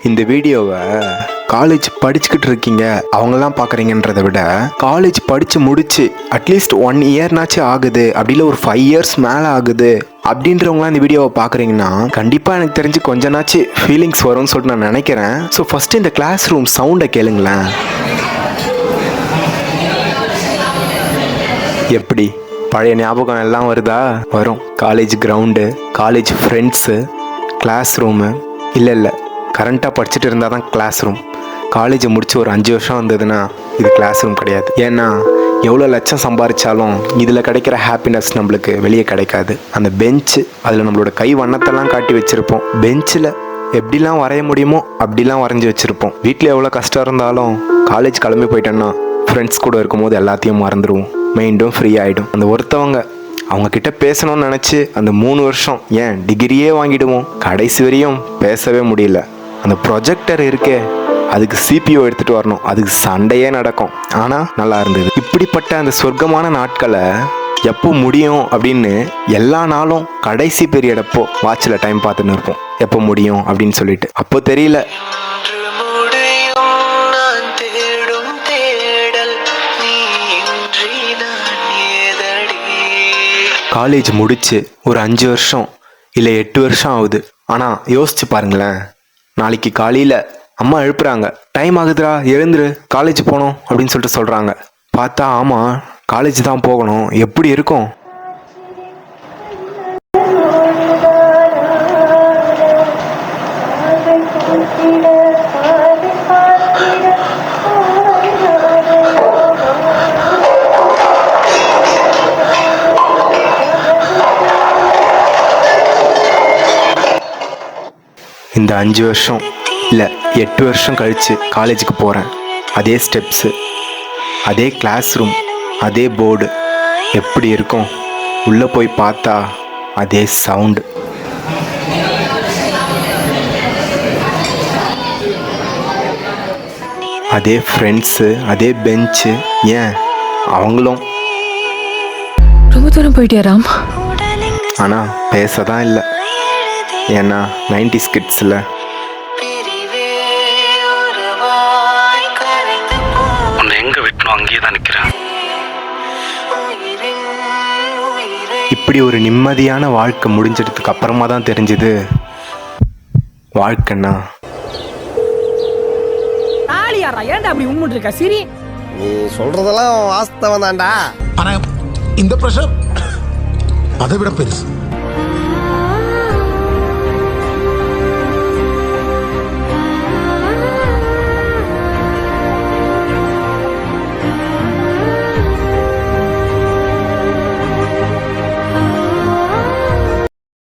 இந்த வீடியோவை காலேஜ் படிச்சுக்கிட்டு இருக்கீங்க அவங்கெல்லாம் பார்க்குறீங்கன்றதை விட காலேஜ் படித்து முடிச்சு அட்லீஸ்ட் 1 இயர்னாச்சும் ஆகுது அப்படி இல்லை ஒரு 5 இயர்ஸ் மேலே ஆகுது அப்படின்றவங்களாம் இந்த வீடியோவை பார்க்குறீங்கன்னா கண்டிப்பாக எனக்கு தெரிஞ்சு கொஞ்ச ஃபீலிங்ஸ் வரும்னு சொல்லிட்டு நான் நினைக்கிறேன். ஸோ ஃபஸ்ட்டு இந்த கிளாஸ் ரூம் சவுண்டை கேளுங்களேன். எப்படி பழைய ஞாபகம் எல்லாம் வருதா? வரும். College ground, college friends, class room. இல்லை கரண்ட்டாக படிச்சுட்டு இருந்தால் தான் கிளாஸ் ரூம். காலேஜை முடிச்சு ஒரு 5 வருஷம் வந்ததுன்னா இது கிளாஸ் ரூம் கிடையாது. ஏன்னா எவ்வளோ லட்சம் சம்பாதிச்சாலும் இதில் கிடைக்கிற ஹாப்பினஸ் நம்மளுக்கு வெளியே கிடைக்காது. அந்த பெஞ்சு, அதில் நம்மளோட கை வண்ணத்தெல்லாம் காட்டி வச்சுருப்போம். பெஞ்சில் எப்படிலாம் வரைய முடியுமோ அப்படிலாம் வரைஞ்சி வச்சுருப்போம். வீட்டில் எவ்வளோ கஷ்டம் இருந்தாலும் காலேஜ் கிளம்பி போயிட்டோன்னா ஃப்ரெண்ட்ஸ் கூட இருக்கும்போது எல்லாத்தையும் மறந்துடுவோம். மைண்டும் ஃப்ரீ ஆகிடும். அந்த ஒருத்தவங்க அவங்கக்கிட்ட பேசணும்னு நினச்சி அந்த 3 வருஷம் ஏன் டிகிரியே வாங்கிடுவோம். கடைசி வரையும் பேசவே முடியல. அந்த ப்ரொஜெக்டர் இருக்கே, அதுக்கு CPU எடுத்துகிட்டு வரணும். அதுக்கு சண்டையே நடக்கும். ஆனால் நல்லா இருந்தது. இப்படிப்பட்ட அந்த சொர்க்கமான நாட்களை எப்போ முடியும் அப்படின்னு எல்லா நாளும் கடைசி பீரியட் அப்போ வாட்சில் டைம் பார்த்துன்னு இருப்போம். எப்போ முடியும் அப்படின்னு சொல்லிட்டு. அப்போ தெரியல. காலேஜ் முடிச்சு ஒரு 5 வருஷம் இல்லை 8 வருஷம் ஆகுது. ஆனால் யோசிச்சு பாருங்களேன், நாளைக்கு காலையில் அம்மா எழுப்புறாங்க, டைம் ஆகுதுடா எழுந்துரு காலேஜ் போகணும் அப்படின்னு சொல்லிட்டு சொல்கிறாங்க. பார்த்தா ஆமாம் காலேஜ் தான் போகணும். எப்படி இருக்கும்? இந்த 5 வருஷம் இல்லை 8 வருஷம் கழித்து காலேஜுக்கு போகிறேன். அதே ஸ்டெப்ஸு, அதே கிளாஸ் ரூம், அதே போர்டு. எப்படி இருக்கும்? உள்ளே போய் பார்த்தா அதே சவுண்டு. அதே ஃப்ரெண்ட்ஸு, அதே பெஞ்சு. ஏன் அவங்களும் ரொம்ப தூரம் போயிட்டியா ராம்? ஆனால் பேச தான் இல்லை. ஏன்னா 90s கிட்ஸில் உன்னை எங்கே விட்டணும் அங்கேயே தான் நிற்கிறேன். இப்படி ஒரு நிம்மதியான வாழ்க்கை முடிஞ்சதுக்கு அப்புறமா தான் தெரிஞ்சுது வாழ்க்கைன்னா. ஏன்டா அப்படி உம்முட்டு இருக்க? சரி, நீ சொல்றதெல்லாம் வாஸ்தவம் தான்டா. ஆனா இந்த பிரஷர் அதை விட பெருசு.